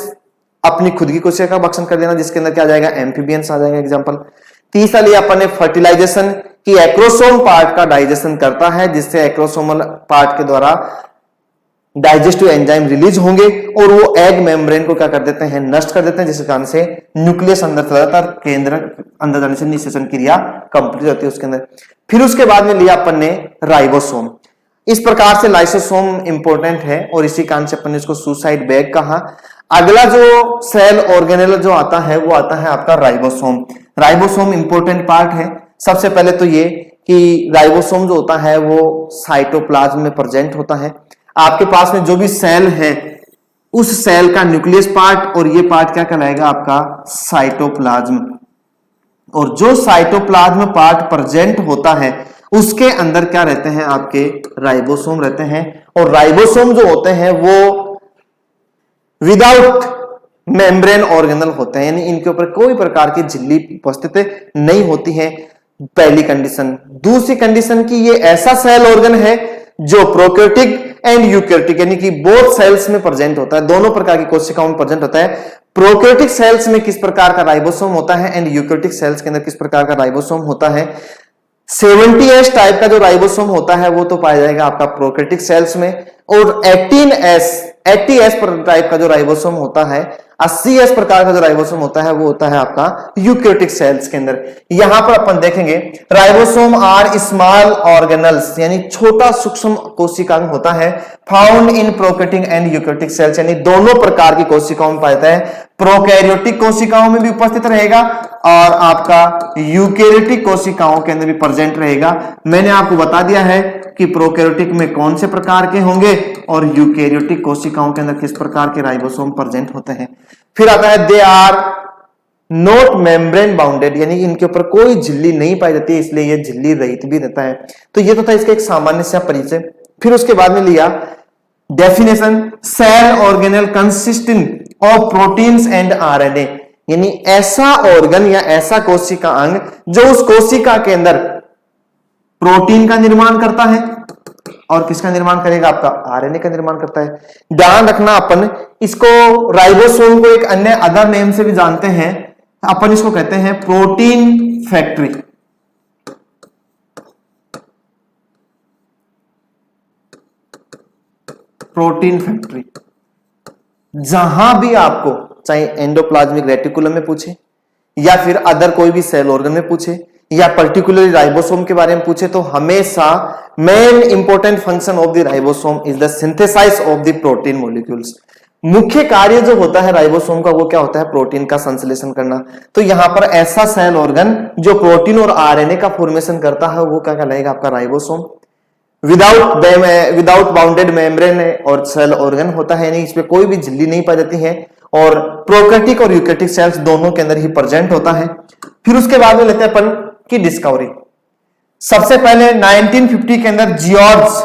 अपनी खुद की कोशिका का भक्षण कर देना, जिसके अंदर क्या आ जाएगा, एम्फीबियंस आ जाएगा एग्जांपल। तीसरा लिया अपन ने फर्टिलाइजेशन की एक्रोसोम पार्ट का डाइजेशन करता है, जिससे एक्रोसोमल पार्ट के द्वारा डाइजेस्टिव एंजाइम रिलीज होंगे और वो एग मेम्ब्रेन को क्या कर देते हैं, नष्ट कर देते हैं, जिसके कारण से न्यूक्लियस अंदर चला जाता है, केंद्र अंदर जाने से निषेचन क्रिया कंप्लीट होती है उसके अंदर। फिर उसके बाद में लिया अपन ने राइबोसोम। इस प्रकार से लाइसोसोम इंपॉर्टेंट है और इसी कारण से अपन ने इसको सुसाइड बैग कहा। अगला जो सेल ऑर्गेनेल जो आता है वो आता है आपका राइबोसोम। राइबोसोम इंपॉर्टेंट पार्ट है। सबसे पहले तो ये कि राइबोसोम जो होता है वो साइटोप्लाज्म में प्रेजेंट होता है। आपके पास में जो भी सेल है उस सेल का न्यूक्लियस पार्ट, और ये पार्ट क्या कहलाएगा आपका साइटोप्लाज्म। और जो साइटोप्लाज्म पार्ट प्रेजेंट होता है उसके अंदर क्या रहते हैं आपके राइबोसोम रहते हैं। और राइबोसोम जो होते हैं वो विदाउट मेम्ब्रेन ऑर्गेनल होते हैं, यानी इनके ऊपर कोई प्रकार की झिल्ली उपस्थित नहीं होती है, पहली कंडीशन। दूसरी कंडीशन की ये ऐसा सेल ऑर्गन है जो प्रोकैरियोटिक एंड यूकैरियोटिक यानी कि बोथ सेल्स में प्रेजेंट होता है, दोनों प्रकार की कोशिकाओं में प्रेजेंट होता है। प्रोकैरियोटिक सेल्स में किस प्रकार का राइबोसोम होता है एंड यूकैरियोटिक सेल्स के अंदर किस प्रकार का राइबोसोम होता है। 70S टाइप का जो राइबोसोम होता है वो तो पाया जाएगा आपका प्रोकैरियोटिक सेल्स में, और 80S टाइप का जो राइबोसोम होता है, 80S प्रकार का जो राइबोसोम होता है वो होता है आपका यूकैरियोटिक सेल्स के अंदर। यहां पर अपन देखेंगे राइबोसोम आर स्मॉल ऑर्गेनल्स यानी छोटा सूक्ष्म कोशिकांग होता है, found in prokaryotic and eukaryotic cells, यानी दोनों प्रकार की कोशिकाओं में पाया जाता है। प्रोकैरियोटिक कोशिकाओं में भी उपस्थित रहेगा और आपका यूकैरियोटिक कोशिकाओं के अंदर भी प्रेजेंट रहेगा। मैंने आपको बता दिया है कि प्रोकैरियोटिक में कौन से प्रकार के होंगे और यूकैरियोटिक कोशिकाओं के अंदर किस प्रकार के राइबोसोम प्रेजेंट होते हैं। फिर आता है they are not membrane bounded, यानी इनके ऊपर कोई झिल्ली नहीं पाई जाती है, इसलिए ये झिल्ली रहित भी रहता है। तो ये तो था इसका एक सामान्य सा परिचय। फिर उसके बाद में लिया definition, cell organelle consisting of proteins and RNA, यानी ऐसा ऑर्गन या ऐसा कोशिका अंग जो उस कोशिका के अंदर प्रोटीन का निर्माण करता है और किसका निर्माण करेगा आपका आरएनए का निर्माण करता है। ध्यान रखना अपन इसको राइबोसोम को एक अन्य अदर नेम से भी जानते हैं, अपन इसको कहते हैं प्रोटीन फैक्ट्री। प्रोटीन फैक्ट्री जहां भी आपको चाहे एंडोप्लाज्मिक रेटिकुलम में पूछे या फिर अदर कोई भी सेल ऑर्गन में पूछे या पर्टिकुलरली राइबोसोम के बारे में पूछे तो हमेशा main important function of the ribosome is the synthesize of the protein molecules. मुख्य कार्य जो होता है राइबोसोम का वो क्या होता है, प्रोटीन का संश्लेषण करना। तो यहां पर ऐसा सेल ऑर्गन जो प्रोटीन और आरएनए का फॉर्मेशन करता है वो क्या कहलाएगा आपका राइबोसोम। विदाउट बाउंडेड मेम्ब्रेन और सेल ऑर्गन होता है, यानी इसमें कोई भी झिल्ली नहीं पाई जाती है और प्रोकैरियोटिक और यूकैरियोटिक सेल्स दोनों के अंदर ही प्रेजेंट होता है। फिर उसके बाद में लेते हैं अपन की डिस्कवरी। सबसे पहले 1950 के अंदर जियोर्ज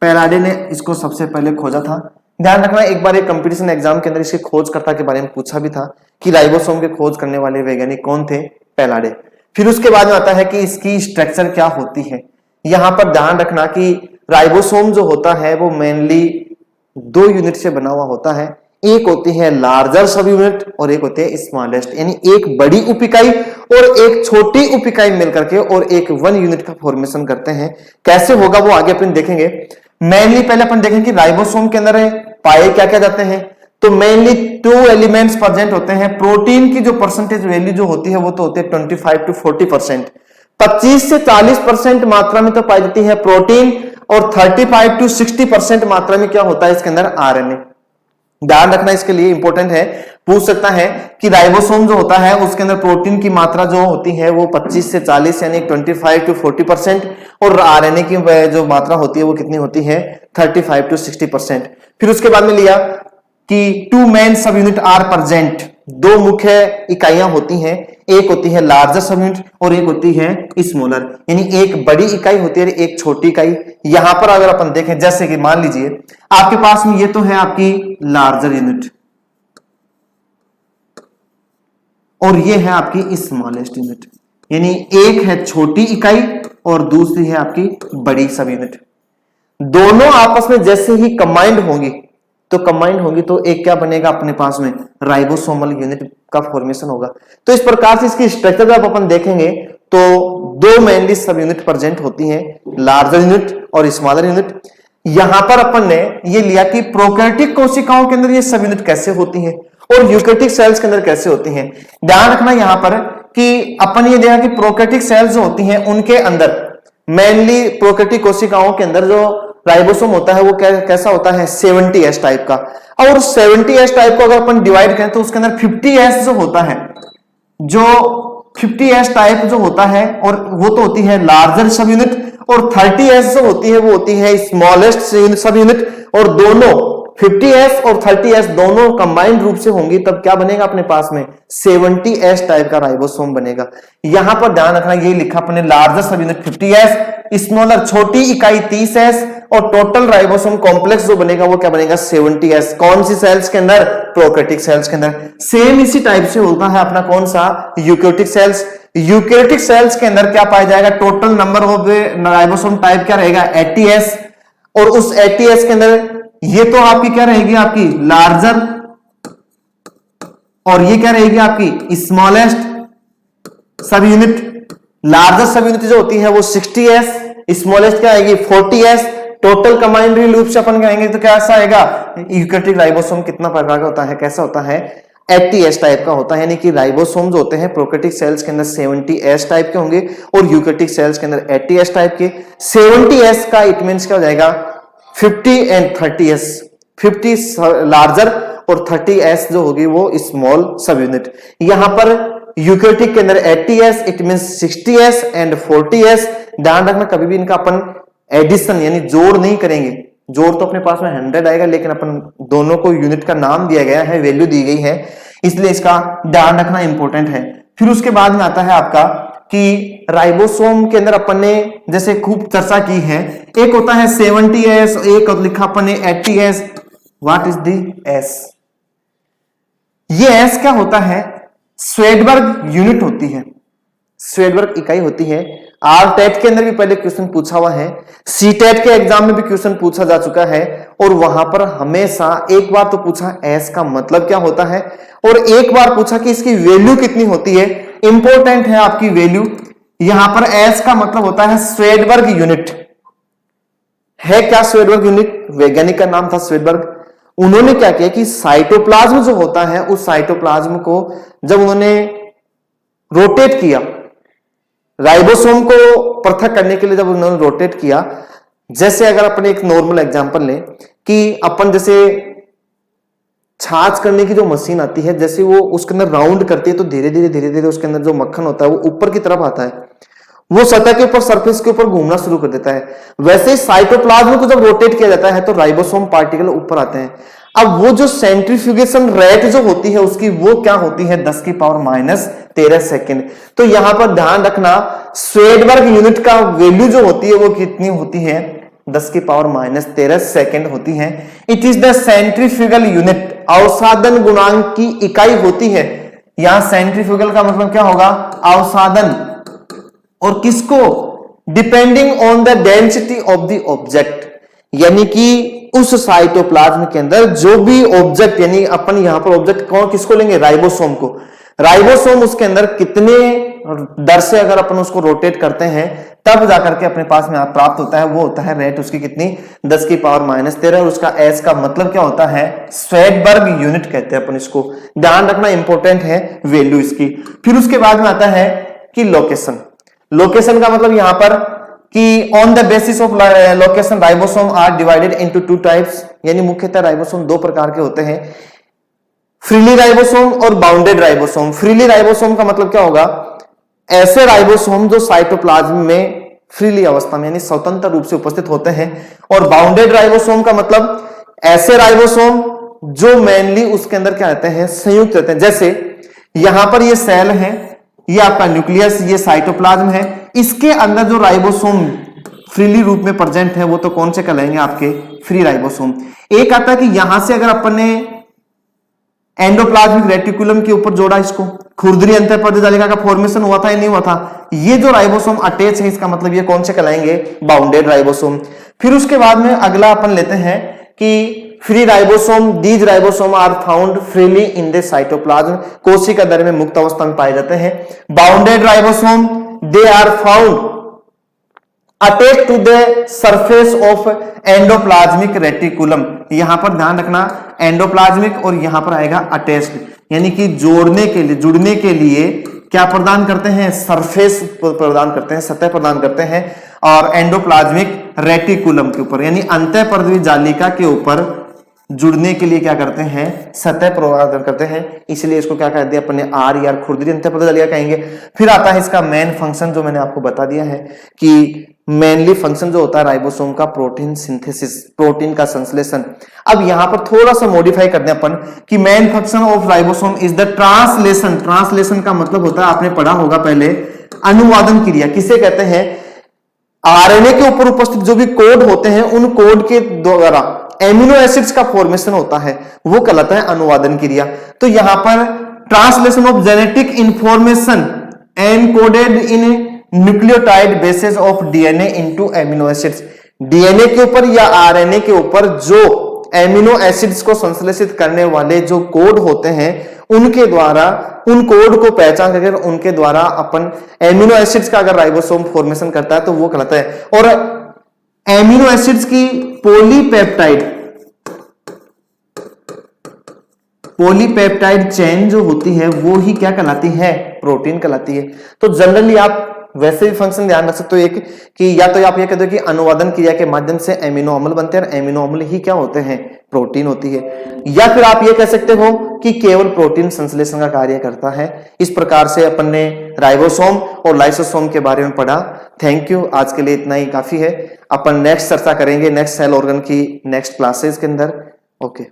पैलाडे ने इसको सबसे पहले खोजा था। ध्यान रखना एक बार एक कंपटीशन एग्जाम के अंदर इसके खोजकर्ता के बारे में पूछा भी था कि राइबोसोम के खोज करने वाले वैज्ञानिक कौन थे, पैलाडे। फिर उसके बाद में आता है कि इसकी स्ट्रक्चर क्या होती है। यहां पर ध्यान रखना कि राइबोसोम जो होता है वो मेनली 2 यूनिट से बना हुआ होता है, एक होती है लार्जर सब यूनिट और एक होती है स्मॉलेस्ट, यानी एक बड़ी उप इकाई और एक छोटी उप इकाई मिलकर के और एक 1 यूनिट का फॉर्मेशन करते हैं। कैसे होगा वो आगे अपन देखेंगे। मेनली पहले अपन देखेंगे कि राइबोसोम के अंदर पाए क्या क्या जाते हैं। तो मेनली 2 एलिमेंट्स प्रेजेंट होते हैं। प्रोटीन की जो परसेंटेज वैल्यू जो होती है वो तो होती है 25 to 40%, 25 से 40% मात्रा में तो पाई जाती है प्रोटीन और 35 to 60% मात्रा में क्या होता है इसके अंदर आरएनए। ध्यान रखना इसके लिए इंपॉर्टेंट है, पूछ सकता है कि राइबोसोम जो होता है उसके अंदर प्रोटीन की मात्रा जो होती है वो 25 से 40 यानी 25 to 40% और आरएनए की जो मात्रा होती है वो कितनी होती है 35 to 60%। फिर उसके बाद में लिया कि 2 मेन सब यूनिट आर प्रेजेंट, 2 मुख्य इकाइयां होती हैं, एक होती है लार्जर सब यूनिट और एक होती है स्मॉलर, यानी एक बड़ी इकाई होती है एक छोटी इकाई। यहां पर अगर अपन देखें जैसे कि मान लीजिए आपके पास में ये तो है आपकी लार्जर यूनिट और ये है आपकी स्मॉलेस्ट यूनिट, यानी एक है छोटी इकाई और दूसरी है आपकी बड़ी सब यूनिट। दोनों आपस में जैसे ही कंबाइंड होंगी तो एक क्या बनेगा अपने पास में राइबोसोमल यूनिट का फॉर्मेशन होगा। तो इस प्रकार से इसकी स्ट्रक्चर जब अपन देखेंगे तो 2 मेनली सब यूनिट प्रेजेंट होती हैं, लार्जर यूनिट और स्मॉलर यूनिट। यहां पर अपन ने ये लिया कि प्रोकैरियोटिक कोशिकाओं के अंदर ये सब यूनिट कैसे होती हैं और यूकैरियोटिक सेल्स के अंदर कैसे होती हैं। ध्यान रखना यहां पर कि अपन ये देखा कि प्रोकैरियोटिक सेल्स जो होती हैं उनके अंदर मेनली प्रोकैरियोटिक कोशिकाओं के अंदर जो राइबोसोम होता है वो कैसा होता है 70S टाइप का, और 70S टाइप को अगर अपन डिवाइड करें तो उसके अंदर 50S जो होता है जो 50s टाइप जो होता है और वो तो होती है लार्जर सब यूनिट, और 30s जो होती है वो होती है स्मॉलेस्ट सब यूनिट, और दोनों 50s और 30s दोनों कंबाइंड रूप से होंगी तब क्या बनेगा अपने पास में 70s टाइप का राइबोसोम बनेगा। यहां पर ध्यान रखना ये लिखा अपने लार्जर सब यूनिट 50s, स्मॉलर छोटी इकाई 30s, और टोटल राइबोसोम कॉम्प्लेक्स जो बनेगा वो क्या बनेगा 70s। कौन सी सेल्स के अंदर? प्रोकैरियोटिक सेल्स के अंदर। सेम इसी टाइप से होता है अपना कौन सा यूकैरियोटिक सेल्स। यूकैरियोटिक सेल्स के अंदर क्या पाया जाएगा? Total number of ribosome type क्या रहेगा 80s, और उस 80s के अंदर ये तो आपकी क्या रहेगी आपकी लार्जर, और ये क्या रहेगी आपकी स्मॉलेस्ट सब यूनिट। लार्जर सब यूनिट जो होती है वो 60s, स्मॉलेस्ट क्या आएगी 40s। टोटल कंबाइंड रूप से अपन कहेंगे तो कैसा आएगा? यूकैरियोटिक राइबोसोम कितना प्रकार का होता है? कैसा होता है? 80s टाइप का होता है, यानी कि राइबोसोम जो होते हैं प्रोकैरियोटिक सेल्स के अंदर 70s टाइप के होंगे और यूकैरियोटिक सेल्स के अंदर 80s टाइप के। 70s का इट मींस क्या हो जाएगा 50 एंड 30s, 50 लार्जर और 30s जो होगी वो स्मॉल सब यूनिट। यहां पर यूकैरियोटिक के अंदर 80s it means 60s and 40s। ध्यान रखना कभी भी इनका अपन एडिशन यानी जोड़ नहीं करेंगे, जोड़ तो अपने पास में 100 आएगा, लेकिन अपन दोनों को यूनिट का नाम दिया गया है, वैल्यू दी गई है, इसलिए इसका ध्यान रखना इंपॉर्टेंट है। फिर उसके बाद में आता है आपका कि राइबोसोम के अंदर अपन ने जैसे खूब चर्चा की है, एक होता है 70s, एक लिखा अपन ने 80s। What is the S? ये एस क्या होता है? स्वेडबर्ग यूनिट होती है, स्वेडबर्ग इकाई होती है। आर टेट के अंदर भी पहले क्वेश्चन पूछा हुआ है, सी टेट के एग्जाम में भी क्वेश्चन पूछा जा चुका है, और वहां पर हमेशा एक बार तो पूछा एस का मतलब क्या होता है, और एक बार पूछा कि इसकी वैल्यू कितनी होती है। इंपॉर्टेंट है आपकी वैल्यू। यहां पर एस का मतलब होता है स्वेडबर्ग यूनिट। है क्या स्वेडबर्ग यूनिट? वैज्ञानिक का नाम था स्वेडबर्ग। उन्होंने क्या किया कि साइटोप्लाज्म जो होता है उस साइटोप्लाज्म को जब उन्होंने रोटेट किया, राइबोसोम को पृथक करने के लिए जब उन्होंने रोटेट किया, जैसे अगर अपन एक नॉर्मल एग्जांपल लें कि अपन जैसे छाछ करने की जो मशीन आती है, जैसे वो उसके अंदर राउंड करती है तो धीरे धीरे उसके अंदर जो मक्खन होता है वो ऊपर की तरफ आता है, वो सतह के ऊपर सरफेस के ऊपर घूमना शुरू कर देता है। वैसे ही साइटोप्लाज्म को जब रोटेट किया जाता है तो राइबोसोम पार्टिकल ऊपर आते हैं। अब वो जो सेंट्रीफ्यूगेशन रेट जो होती है उसकी वो क्या होती है 10 की पावर -13 सेकेंड। तो यहां पर ध्यान रखना स्वेडबर्ग यूनिट का वैल्यू जो होती है वो कितनी होती है 10 की पावर -13 सेकेंड होती है। It is the centrifugal unit, अवसादन गुणांक की इकाई होती है। यहां सेंट्रीफ्यूगल का मतलब क्या होगा? अवसादन, और किसको? Depending on the density of the object, यानी कि उस साइटोप्लाज्म के अंदर जो भी ऑब्जेक्ट, यानी अपन यहां पर ऑब्जेक्ट कौन किसको लेंगे? राइबोसोम को। राइबोसोम उसके अंदर कितने दर से अगर अपन उसको रोटेट करते हैं तब जाकर के अपने पास में प्राप्त होता है, वो होता है रेट उसकी कितनी 10 की पावर -13, और उसका एस का मतलब क्या होता है? स्वेडबर्ग यूनिट कहते हैं अपन इसको। ध्यान रखना इंपॉर्टेंट है वैल्यू इसकी। फिर उसके बाद में आता है कि लोकेशन। लोकेशन का मतलब यहां पर कि on the basis of location ribosome are divided into 2 types, यानी मुख्यतः राइबोसोम 2 प्रकार के होते हैं, फ्रीली राइबोसोम और बाउंडेड राइबोसोम। फ्रीली राइबोसोम का मतलब क्या होगा? ऐसे राइबोसोम जो साइटोप्लाज्म में फ्रीली अवस्था में यानी स्वतंत्र रूप से उपस्थित होते हैं, और बाउंडेड राइबोसोम का मतलब ऐसे राइबोसोम जो मेनली उसके अंदर क्या रहते हैं? संयुक्त रहते हैं। जैसे यहां पर ये सेल है, ये आपका न्यूक्लियस, ये साइटोप्लाज्म है, इसके अंदर जो राइबोसोम फ्रीली रूप में प्रेजेंट है वो तो कौन से कहलाएंगे? आपके फ्री राइबोसोम। एक आता है कि यहां से अगर अपन ने एंडोप्लाज्मिक रेटिकुलम के ऊपर जोड़ा, इसको खुरदरी अंतःपर्दी जालिका का फॉर्मेशन हुआ था या नहीं हुआ था, ये जो राइबोसोम अटैच है इसका मतलब ये कौन से कहलाएंगे? Bounded ribosome. फिर उसके बाद में अगला अपन लेते हैं कि free ribosome, these ribosome are found freely in the cytoplasm, कोशिका दर में मुक्त अवस्था में पाए जाते हैं। Bounded ribosome they are found attach to the surface of endoplasmic reticulum. यहां पर ध्यान रखना एंडोप्लाज्मिक और यहां पर आएगा अटैच्ड, यानी कि जोड़ने के लिए, जुड़ने के लिए क्या प्रदान करते हैं? सरफेस प्रदान करते हैं, सतह प्रदान करते हैं, और एंडोप्लाज्मिक रेटिकुलम के ऊपर यानी अंतःपर्दी जालिका के ऊपर जुड़ने के लिए क्या करते हैं, सतह प्रदान करते हैं, इसलिए इसको क्या कह दिया अपन ने, आर या खुरदरी अंतःपदलिया कहेंगे। फिर आता है इसका मेन फंक्शन, जो मैंने आपको बता दिया है कि मेनली फंक्शन जो होता है राइबोसोम का, प्रोटीन सिंथेसिस, प्रोटीन का संश्लेषण। अब यहां पर थोड़ा सा मॉडिफाई करते हैं अपन कि main function of ribosome is the translation. Translation का मतलब होता है, आपने पढ़ा होगा पहले, अनुवादन क्रिया। किसे कहते हैं, आरएनए के ऊपर उपस्थित जो भी कोड होते हैं, उन कोड के द्वारा एमिनो एसिड्स का फॉर्मेशन होता है, वो कहलाता है अनुवादन क्रिया। तो यहां पर translation of genetic information encoded in nucleotide basis of DNA into amino acids. DNA के ऊपर या आरएनए के ऊपर जो एमिनो एसिड्स को संश्लेषित करने वाले जो कोड होते हैं, उनके द्वारा, उन कोड को पहचान करके उनके द्वारा अपन एमिनो एसिड्स का अगर राइबोसोम फॉर्मेशन करता है तो वो कहलाता है। और एमिनो एसिड्स की पॉलीपेप्टाइड चेन जो होती है वो ही क्या कहलाती है, प्रोटीन कहलाती है। तो जनरली आप वैसे भी फंक्शन ध्यान रख सकते हो एक कि या तो आप ये कहते हो कि अनुवादन क्रिया के माध्यम से एमिनो अम्ल बनते हैं, और एमिनो अम्ल ही क्या होते हैं, प्रोटीन होती है। या फिर आप ये कह सकते हो कि केवल प्रोटीन संश्लेषण का कार्य करता है। इस प्रकार से अपन ने राइबोसोम और लाइसोसोम के बारे में पढ़ा। थैंक यू, आज के लिए इतना ही काफी है। अपन नेक्स्ट चर्चा करेंगे नेक्स्ट सेल ऑर्गन की नेक्स्ट क्लासेस के अंदर। ओके।